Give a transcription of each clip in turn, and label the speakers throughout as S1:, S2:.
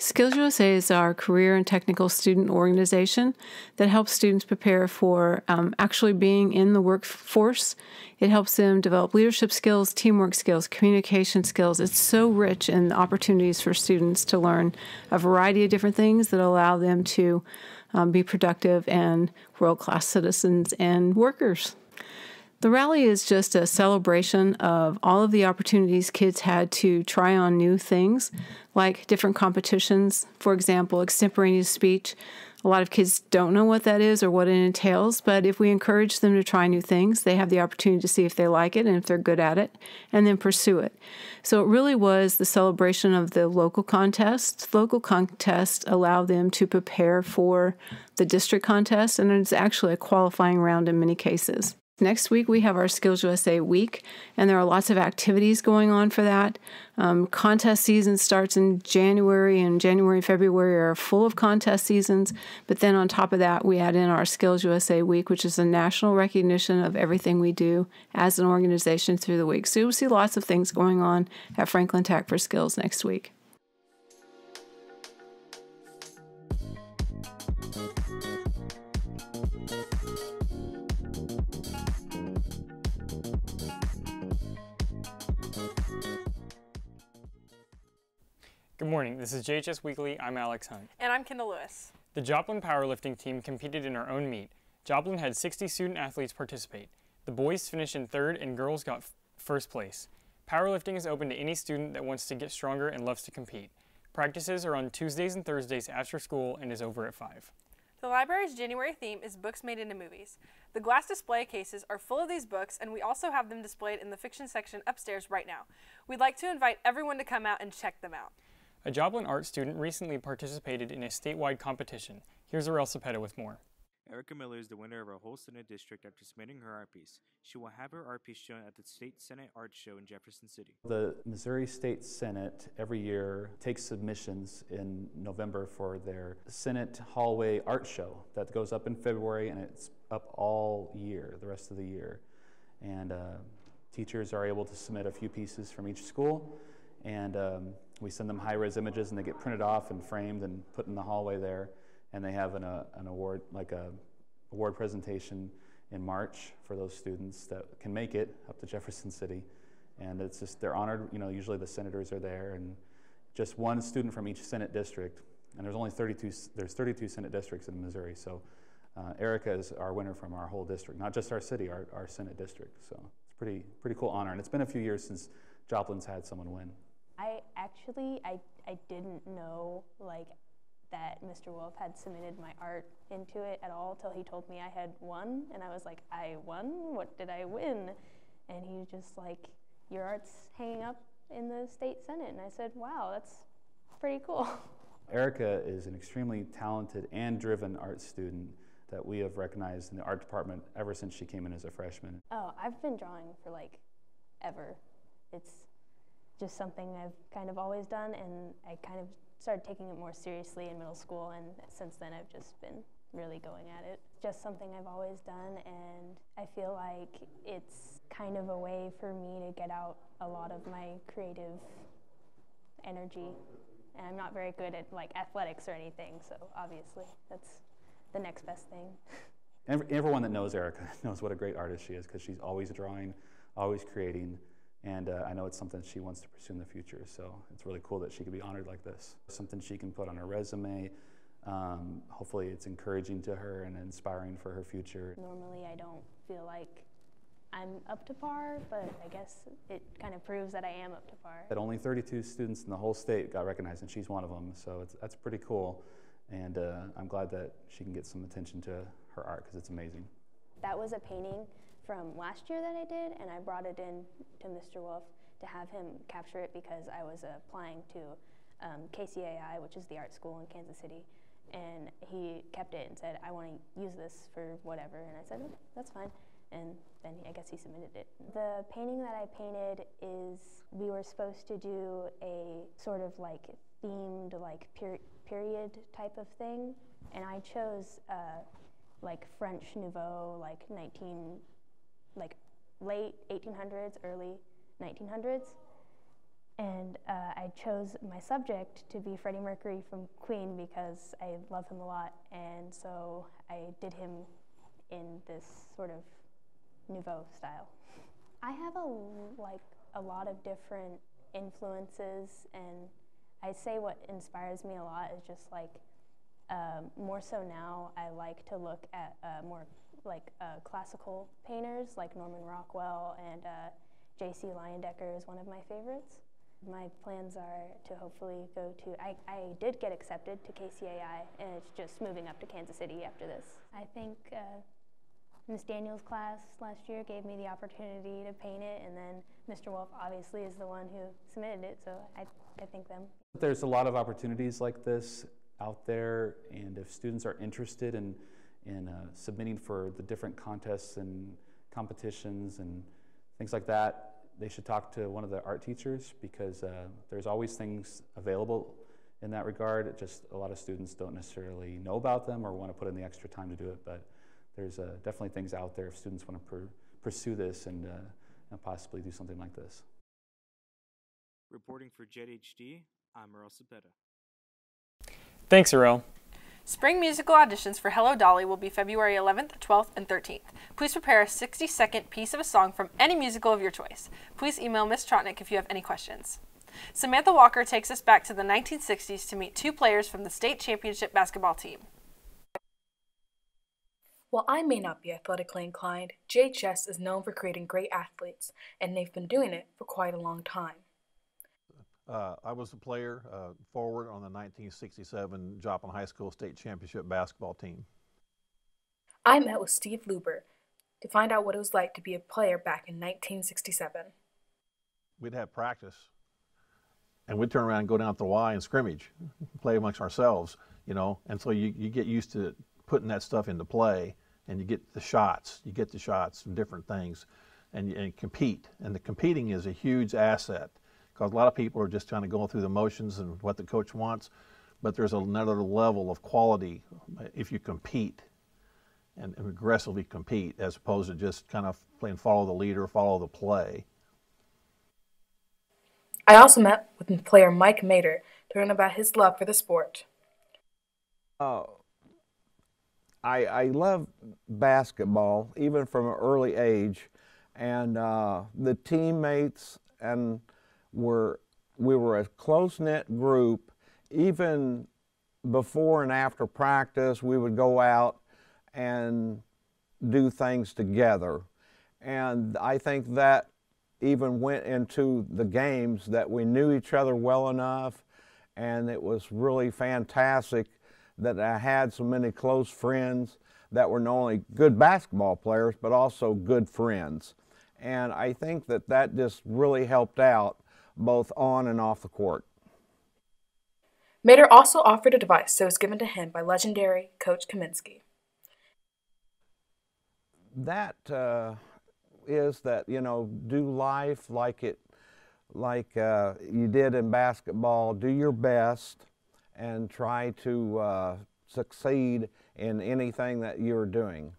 S1: Skills USA is our career and technical student organization that helps students prepare for actually being in the workforce. It helps them develop leadership skills, teamwork skills, communication skills. It's so rich in opportunities for students to learn a variety of different things that allow them to be productive and world-class citizens and workers. The rally is just a celebration of all of the opportunities kids had to try on new things, like different competitions. For example, extemporaneous speech. A lot of kids don't know what that is or what it entails, but if we encourage them to try new things, they have the opportunity to see if they like it and if they're good at it, and then pursue it. So it really was the celebration of the local contest. Local contests allow them to prepare for the district contest, and it's actually a qualifying round in many cases. Next week, we have our Skills USA Week, and there are lots of activities going on for that. Contest season starts in January, and January and February are full of contest seasons. But then on top of that, we add in our Skills USA Week, which is a national recognition of everything we do as an organization through the week. So you'll see lots of things going on at Franklin Tech for Skills next week.
S2: Good morning, this is JHS Weekly. I'm Alex Hunt.
S3: And I'm Kendall Lewis.
S2: The Joplin powerlifting team competed in our own meet. Joplin had 60 student athletes participate. The boys finished in third and girls got first place. Powerlifting is open to any student that wants to get stronger and loves to compete. Practices are on Tuesdays and Thursdays after school and is over at 5.
S3: The library's January theme is books made into movies. The glass display cases are full of these books, and we also have them displayed in the fiction section upstairs right now. We'd like to invite everyone to come out and check them out.
S2: A Joplin art student recently participated in a statewide competition. Here's Arel Cepeda with more.
S4: Erica Miller is the winner of our whole Senate district after submitting her art piece. She will have her art piece shown at the State Senate Art Show in Jefferson City.
S5: The Missouri State Senate every year takes submissions in November for their Senate Hallway Art Show. That goes up in February, and it's up all year, the rest of the year. And teachers are able to submit a few pieces from each school, and we send them high-res images, and they get printed off and framed and put in the hallway there. And they have an award, like a award presentation in March for those students that can make it up to Jefferson City. And it's just, they're honored, you know, usually the senators are there, and just one student from each Senate district. And there's only 32 Senate districts in Missouri. So Erica is our winner from our whole district, not just our city, our Senate district. So it's pretty cool honor. And it's been a few years since Joplin's had someone win.
S6: I didn't know that Mr. Wolf had submitted my art into it at all till he told me I had won, and I was like, I won? What did I win? And he was just like, your art's hanging up in the state senate, and I said, wow, that's pretty cool.
S5: Erica is an extremely talented and driven art student that we have recognized in the art department ever since she came in as a freshman.
S6: Oh, I've been drawing for ever. It's just something I've kind of always done, and I kind of started taking it more seriously in middle school, and since then I've just been really going at it. It's just something I've always done, and I feel like it's kind of a way for me to get out a lot of my creative energy. And I'm not very good at athletics or anything, so obviously that's the next best thing.
S5: Everyone that knows Erica knows what a great artist she is, because she's always drawing, always creating. And I know it's something she wants to pursue in the future, so it's really cool that she could be honored like this. Something she can put on her resume. Hopefully it's encouraging to her and inspiring for her future.
S6: Normally I don't feel like I'm up to par, but I guess it kind of proves that I am up to par.
S5: That only 32 students in the whole state got recognized, and she's one of them, so that's pretty cool. And I'm glad that she can get some attention to her art, because it's amazing.
S6: That was a painting from last year that I did, and I brought it in to Mr. Wolf to have him capture it because I was applying to KCAI, which is the art school in Kansas City, and he kept it and said, I want to use this for whatever, and I said, oh, that's fine, and then I guess he submitted it. The painting that I painted is, we were supposed to do a sort of themed period type of thing, and I chose French Nouveau, late 1800s, early 1900s, And I chose my subject to be Freddie Mercury from Queen because I love him a lot, and so I did him in this sort of nouveau style. I have a lot of different influences, and I say what inspires me a lot is just more so now I like to look at more classical painters like Norman Rockwell, and J.C. Leyendecker is one of my favorites. My plans are to hopefully go to, I did get accepted to KCAI, and it's just moving up to Kansas City after this. I think Ms. Daniels' class last year gave me the opportunity to paint it, and then Mr. Wolf obviously is the one who submitted it, so I thank them.
S5: There's a lot of opportunities like this out there, and if students are interested in submitting for the different contests and competitions and things like that, they should talk to one of the art teachers, because there's always things available in that regard. Just a lot of students don't necessarily know about them or want to put in the extra time to do it, but there's definitely things out there if students want to pursue this and possibly do something like this.
S4: Reporting for JHD, I'm Earl Cepeda.
S2: Thanks, Arel.
S3: Spring musical auditions for Hello Dolly will be February 11th, 12th, and 13th. Please prepare a 60-second piece of a song from any musical of your choice. Please email Ms. Trotnick if you have any questions. Samantha Walker takes us back to the 1960s to meet two players from the state championship basketball team.
S7: While I may not be athletically inclined, JHS is known for creating great athletes, and they've been doing it for quite a long time.
S8: I was a player, forward on the 1967 Joplin High School State Championship basketball team.
S7: I met with Steve Luber to find out what it was like to be a player back in 1967.
S8: We'd have practice, and we'd turn around and go down to the Y and scrimmage, play amongst ourselves, you know, and so you get used to putting that stuff into play, and you get the shots from different things, and compete. And the competing is a huge asset, because a lot of people are just trying to go through the motions and what the coach wants, but there's another level of quality if you compete and aggressively compete, as opposed to just kind of playing follow the leader, follow the play.
S7: I also met with player Mike Mater to learn about his love for the sport.
S9: I love basketball, even from an early age, and the teammates and we were a close-knit group. Even before and after practice, we would go out and do things together. And I think that even went into the games, that we knew each other well enough, and it was really fantastic that I had so many close friends that were not only good basketball players, but also good friends. And I think that that just really helped out both on and off the court.
S7: Mater also offered a device that was given to him by legendary Coach Kaminsky.
S9: That is that, you know, do life like you did in basketball. Do your best and try to succeed in anything that you're doing.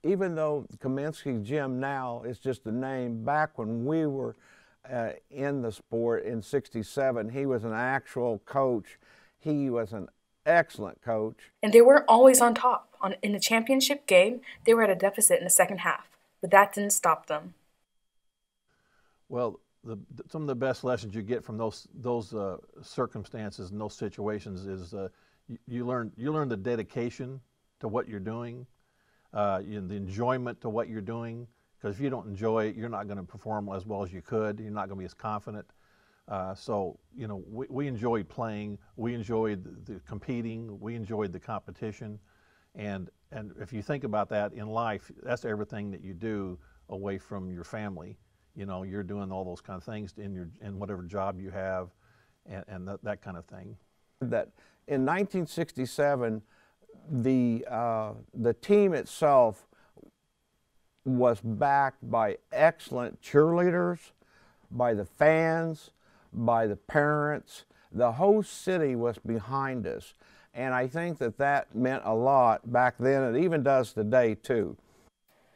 S9: Even though Kaminsky Gym now is just a name, back when we were in the sport in '67, he was an actual coach. He was an excellent coach.
S7: And they weren't always on top. In the championship game, they were at a deficit in the second half, but that didn't stop them.
S8: Well, some of the best lessons you get from those circumstances and those situations is you learn the dedication to what you're doing, the enjoyment to what you're doing. Because if you don't enjoy it, you're not going to perform as well as you could. You're not going to be as confident. So, you know, we enjoyed playing. We enjoyed the competing. We enjoyed the competition. And if you think about that in life, that's everything that you do away from your family. You know, you're doing all those kind of things in whatever job you have, and that kind of thing.
S9: That in 1967, the team itself was backed by excellent cheerleaders, by the fans, by the parents. The whole city was behind us. And I think that that meant a lot back then. It even does today, too.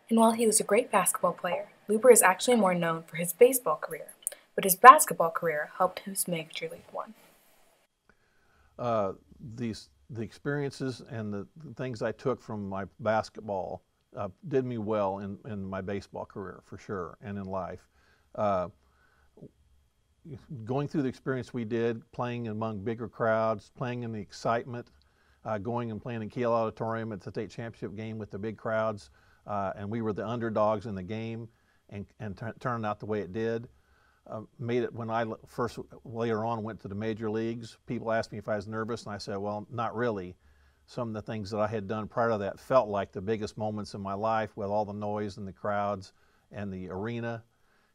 S7: And while he was a great basketball player, Luber is actually more known for his baseball career. but his basketball career helped him make Major League One.
S8: The experiences and the things I took from my basketball did me well in my baseball career, for sure, and in life. Going through the experience we did, playing among bigger crowds, playing in the excitement, going and playing in Kiel Auditorium at the state championship game with the big crowds, and we were the underdogs in the game, and turned out the way it did. Made it when I first, later on, went to the major leagues. People asked me if I was nervous, and I said, well, not really. Some of the things that I had done prior to that felt like the biggest moments in my life, with all the noise and the crowds and the arena.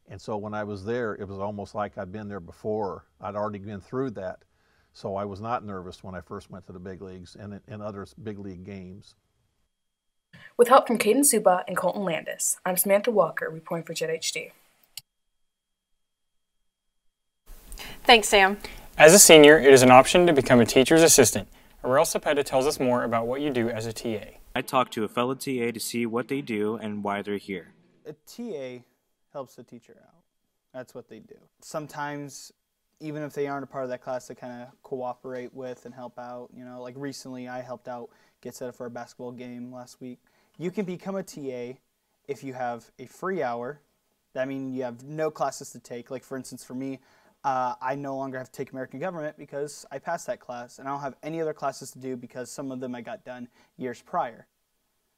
S8: And so when I was there, it was almost like I'd been there before. I'd already been through that. So I was not nervous when I first went to the big leagues and in other big league games.
S7: With help from Caden Suba and Colton Landis, I'm Samantha Walker, reporting for JHD.
S3: Thanks, Sam.
S2: As a senior, it is an option to become a teacher's assistant. Aurel Cepeda tells us more about what you do as a TA.
S4: I talked to a fellow TA to see what they do and why they're here.
S10: A TA helps the teacher out. That's what they do. Sometimes, even if they aren't a part of that class, they kind of cooperate with and help out. You know, like recently I helped out get set up for a basketball game last week. You can become a TA if you have a free hour. That means you have no classes to take. Like, for instance, for me, I no longer have to take American Government because I passed that class, and I don't have any other classes to do because some of them I got done years prior.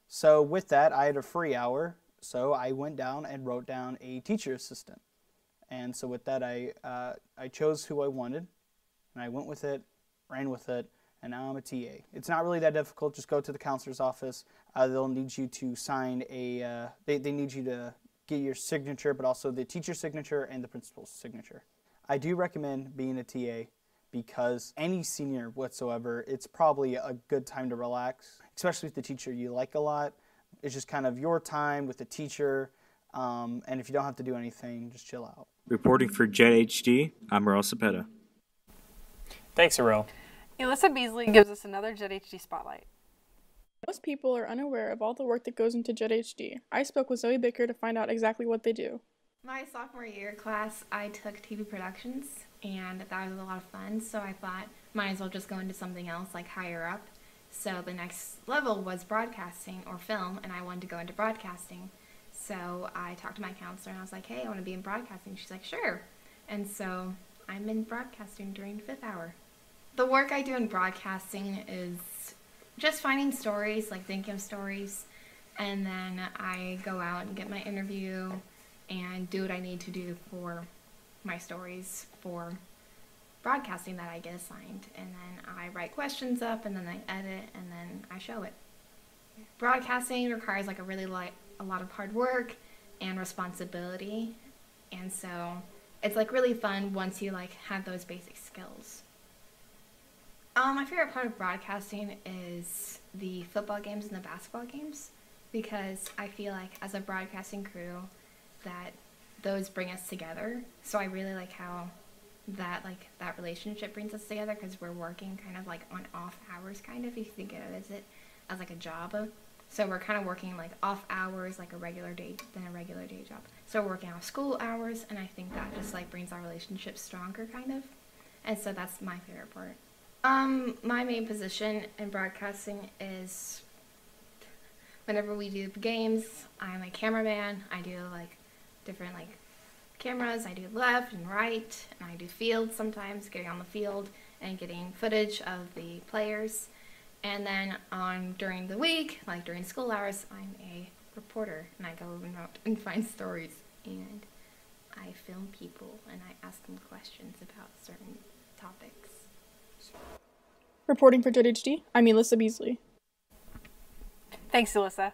S10: So with that, I had a free hour, so I went down and wrote down a teacher assistant. And so with that, I chose who I wanted, and I went with it, ran with it, and now I'm a TA. It's not really that difficult. Just go to the counselor's office. They'll need you to sign a, they need you to get your signature, but also the teacher's signature and the principal's signature. I do recommend being a TA because any senior whatsoever, it's probably a good time to relax, especially with the teacher you like a lot. It's just kind of your time with the teacher, and if you don't have to do anything, just chill out.
S4: Reporting for JHD, I'm Aurel Cepeda.
S2: Thanks, Aurel.
S3: Alyssa Beasley gives us another JHD Spotlight.
S11: Most people are unaware of all the work that goes into JHD. I spoke with Zoe Bicker to find out exactly what they do.
S12: My sophomore year class, I took TV productions, and that was a lot of fun, so I thought might as well just go into something else, like higher up. So the next level was broadcasting or film, and I wanted to go into broadcasting. So I talked to my counselor, and I was like, hey, I want to be in broadcasting. She's like, sure. And so I'm in broadcasting during 5th hour. The work I do in broadcasting is just finding stories, like thinking of stories, and then I go out and get my interview and do what I need to do for my stories for broadcasting that I get assigned. And then I write questions up, and then I edit, and then I show it. Broadcasting requires like a lot of hard work and responsibility, and so it's like really fun once you like have those basic skills. My favorite part of broadcasting is the football games and the basketball games, because I feel like as a broadcasting crew that those bring us together. So I really like how that relationship brings us together, because we're working kind of like on off hours, kind of, if you think of it as like a job. So we're kind of working like off hours, like a regular day than a regular day job. So we're working off school hours, and I think that just like brings our relationship stronger, kind of. And so that's my favorite part. My main position in broadcasting is whenever we do games, I'm a cameraman. I do like different like cameras. I do left and right, and I do field sometimes, getting on the field and getting footage of the players. And then during the week, like during school hours, I'm a reporter, and I go out and find stories, and I film people, and I ask them questions about certain topics.
S11: Reporting for JHD, I'm Alyssa Beasley.
S3: Thanks, Alyssa.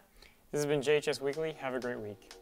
S2: This has been JHS Weekly. Have a great week.